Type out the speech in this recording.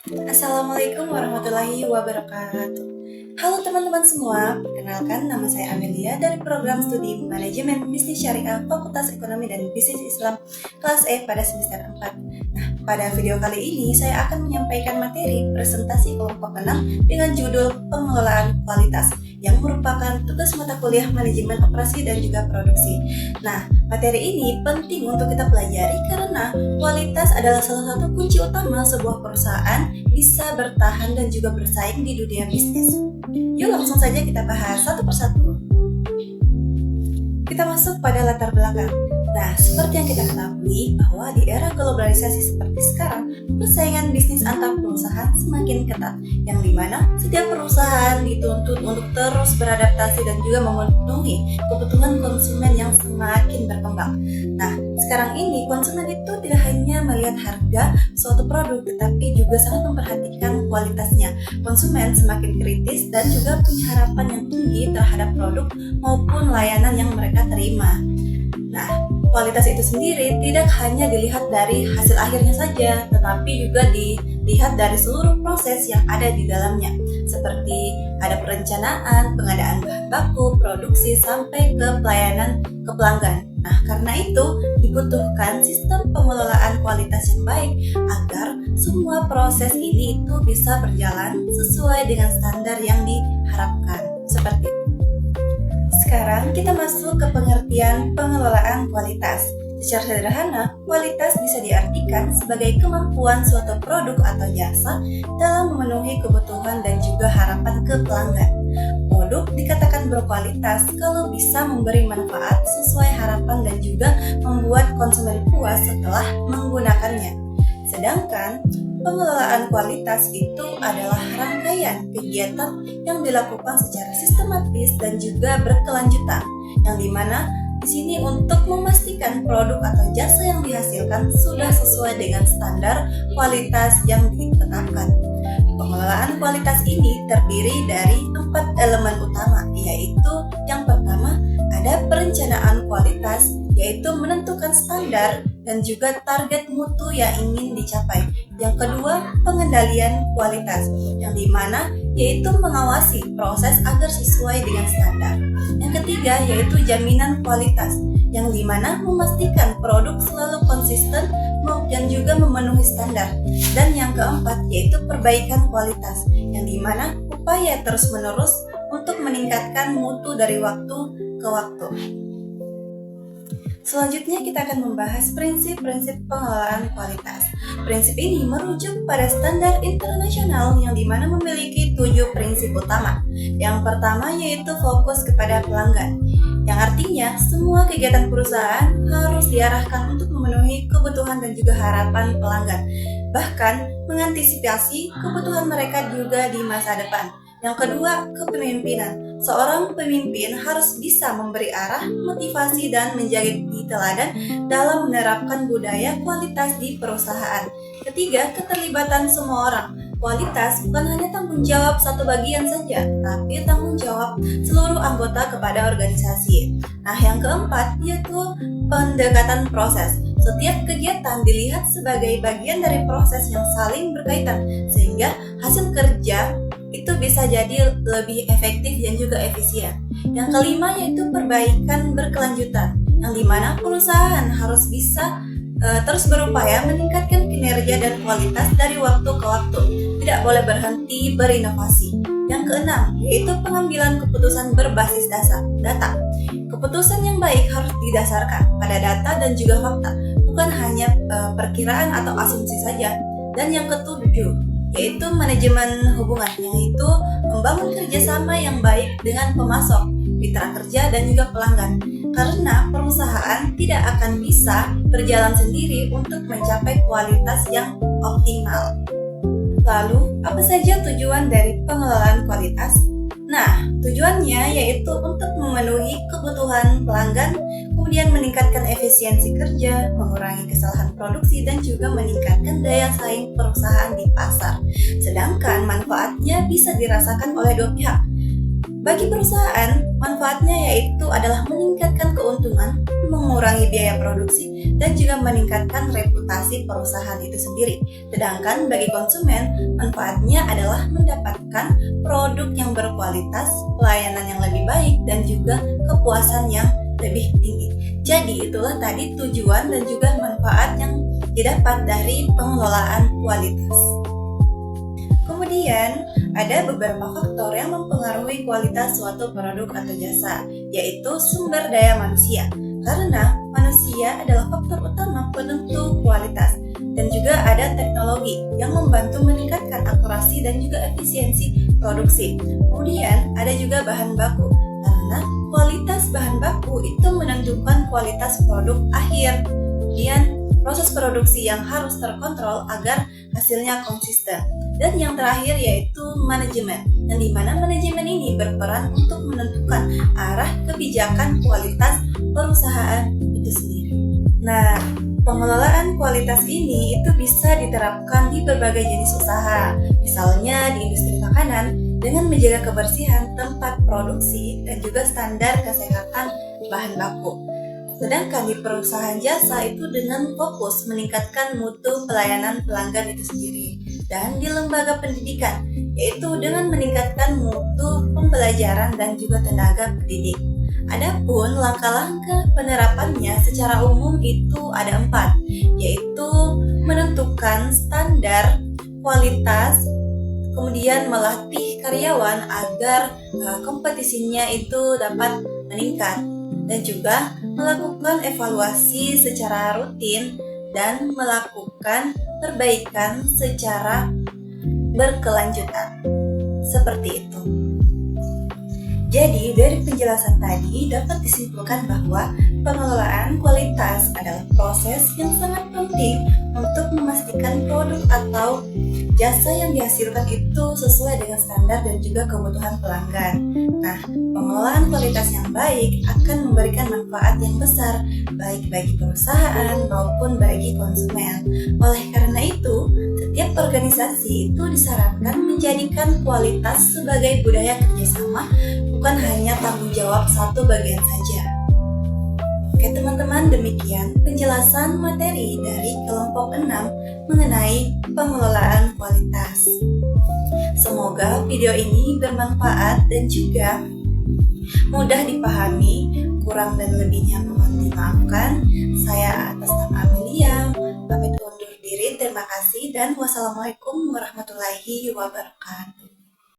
Assalamualaikum warahmatullahi wabarakatuh. Halo teman-teman semua, perkenalkan nama saya Amelia dari program studi Manajemen Bisnis Syariah Fakultas Ekonomi dan Bisnis Islam kelas E pada semester 4. Nah, pada video kali ini saya akan menyampaikan materi presentasi kelompok 6 dengan judul Pengelolaan Kualitas yang merupakan tugas mata kuliah Manajemen Operasi dan juga Produksi. Nah, materi ini penting untuk kita pelajari karena kualitas adalah salah satu kunci utama sebuah perusahaan bisa bertahan dan juga bersaing di dunia bisnis. Yuk langsung saja kita bahas satu persatu. Kita masuk pada latar belakang. Nah, seperti yang kita ketahui bahwa di era globalisasi seperti sekarang, persaingan bisnis antar perusahaan semakin ketat, yang dimana setiap perusahaan dituntut untuk terus beradaptasi dan juga memenuhi kebutuhan konsumen yang semakin berkembang. Nah, sekarang ini konsumen itu tidak hanya melihat harga suatu produk, tetapi juga sangat memperhatikan kualitasnya. Konsumen semakin kritis dan juga punya harapan yang tinggi terhadap produk maupun layanan yang mereka terima. Nah, kualitas itu sendiri tidak hanya dilihat dari hasil akhirnya saja, tetapi juga dilihat dari seluruh proses yang ada di dalamnya, seperti ada perencanaan, pengadaan bahan baku, produksi, sampai ke pelayanan ke pelanggan. Nah, karena itu dibutuhkan sistem pengelolaan kualitas yang baik agar semua proses ini itu bisa berjalan sesuai dengan standar yang diharapkan. Seperti itu. Sekarang kita masuk ke pengertian pengelolaan kualitas. Secara sederhana, kualitas bisa diartikan sebagai kemampuan suatu produk atau jasa dalam memenuhi kebutuhan dan juga harapan ke pelanggan. Produk dikatakan berkualitas kalau bisa memberi manfaat sesuai harapan dan juga membuat konsumen puas setelah menggunakannya. Sedangkan pengelolaan kualitas itu adalah rangkaian kegiatan yang dilakukan secara sistematis dan juga berkelanjutan, yang dimana di sini untuk memastikan produk atau jasa yang dihasilkan sudah sesuai dengan standar kualitas yang ditetapkan. Pengelolaan kualitas ini terdiri dari 4 elemen utama, yaitu yang pertama ada perencanaan kualitas, yaitu menentukan standar dan juga target mutu yang ingin dicapai. Yang kedua, pengendalian kualitas, yang dimana yaitu mengawasi proses agar sesuai dengan standar. Yang ketiga, yaitu jaminan kualitas, yang dimana memastikan produk selalu konsisten dan juga memenuhi standar. Dan yang keempat, yaitu perbaikan kualitas, yang dimana upaya terus-menerus untuk meningkatkan mutu dari waktu ke waktu. Selanjutnya kita akan membahas prinsip-prinsip pengelolaan kualitas. Prinsip ini merujuk pada standar internasional yang dimana memiliki 7 prinsip utama. Yang pertama yaitu fokus kepada pelanggan, yang artinya semua kegiatan perusahaan harus diarahkan untuk memenuhi kebutuhan dan juga harapan pelanggan, bahkan mengantisipasi kebutuhan mereka juga di masa depan. Yang kedua, kepemimpinan. Seorang pemimpin harus bisa memberi arah, motivasi, dan menjadi teladan dalam menerapkan budaya kualitas di perusahaan. Ketiga, keterlibatan semua orang. Kualitas bukan hanya tanggung jawab satu bagian saja, tapi tanggung jawab seluruh anggota kepada organisasi. Nah, yang keempat yaitu pendekatan proses. Setiap kegiatan dilihat sebagai bagian dari proses yang saling berkaitan, sehingga hasil kerja itu bisa jadi lebih efektif dan juga efisien. Yang kelima yaitu perbaikan berkelanjutan, yang dimana perusahaan harus bisa terus berupaya meningkatkan kinerja dan kualitas dari waktu ke waktu, tidak boleh berhenti berinovasi. Yang keenam yaitu pengambilan keputusan berbasis data. Keputusan yang baik harus didasarkan pada data dan juga fakta, bukan hanya perkiraan atau asumsi saja. Dan yang ketujuh yaitu manajemen hubungan, yaitu membangun kerjasama yang baik dengan pemasok, mitra kerja, dan juga pelanggan. Karena perusahaan tidak akan bisa berjalan sendiri untuk mencapai kualitas yang optimal. Lalu, apa saja tujuan dari pengelolaan kualitas? Nah, tujuannya yaitu untuk memenuhi kebutuhan pelanggan, kemudian meningkatkan efisiensi kerja, mengurangi kesalahan produksi, dan juga meningkatkan daya saing perusahaan di pasar. Sedangkan manfaatnya bisa dirasakan oleh dua pihak, Bagi perusahaan, manfaatnya yaitu adalah meningkatkan keuntungan, mengurangi biaya produksi, dan juga meningkatkan reputasi perusahaan itu sendiri. Sedangkan bagi konsumen, manfaatnya adalah mendapatkan produk yang berkualitas, pelayanan yang lebih baik, dan juga kepuasan yang lebih tinggi. Jadi itulah tadi tujuan dan juga manfaat yang didapat dari pengelolaan kualitas. Kemudian, ada beberapa faktor yang mempengaruhi kualitas suatu produk atau jasa, yaitu sumber daya manusia. Karena manusia adalah faktor utama penentu kualitas, dan juga ada teknologi yang membantu meningkatkan akurasi dan juga efisiensi produksi. Kemudian, ada juga bahan baku, karena kualitas bahan baku itu menentukan kualitas produk akhir. Kemudian, proses produksi yang harus terkontrol agar hasilnya konsisten. Dan yang terakhir yaitu manajemen, yang dimana manajemen ini berperan untuk menentukan arah kebijakan kualitas perusahaan itu sendiri. Nah, pengelolaan kualitas ini itu bisa diterapkan di berbagai jenis usaha, misalnya di industri makanan dengan menjaga kebersihan tempat produksi dan juga standar kesehatan bahan baku. Sedangkan di perusahaan jasa itu dengan fokus meningkatkan mutu pelayanan pelanggan itu sendiri. Dan di lembaga pendidikan, yaitu dengan meningkatkan mutu pembelajaran dan juga tenaga pendidik. Adapun langkah-langkah penerapannya secara umum itu ada 4, yaitu menentukan standar kualitas, kemudian melatih karyawan agar kompetisinya itu dapat meningkat, dan juga melakukan evaluasi secara rutin dan melakukan perbaikan secara berkelanjutan. Seperti itu. Jadi, dari penjelasan tadi dapat disimpulkan bahwa pengelolaan kualitas adalah proses yang sangat penting untuk memastikan produk atau jasa yang dihasilkan itu sesuai dengan standar dan juga kebutuhan pelanggan. Nah, pengelolaan kualitas yang baik akan memberikan manfaat yang besar baik bagi perusahaan maupun bagi konsumen. Oleh karena itu, setiap organisasi itu disarankan menjadikan kualitas sebagai budaya kerjasama, bukan hanya tanggung jawab satu bagian saja. Oke teman-teman, demikian penjelasan materi dari kelompok 6 mengenai pengelolaan kualitas. Semoga video ini bermanfaat dan juga mudah dipahami. Kurang dan lebihnya mohon dimaafkan. Saya atas nama Amelia pamit undur diri. Terima kasih dan wassalamualaikum warahmatullahi wabarakatuh.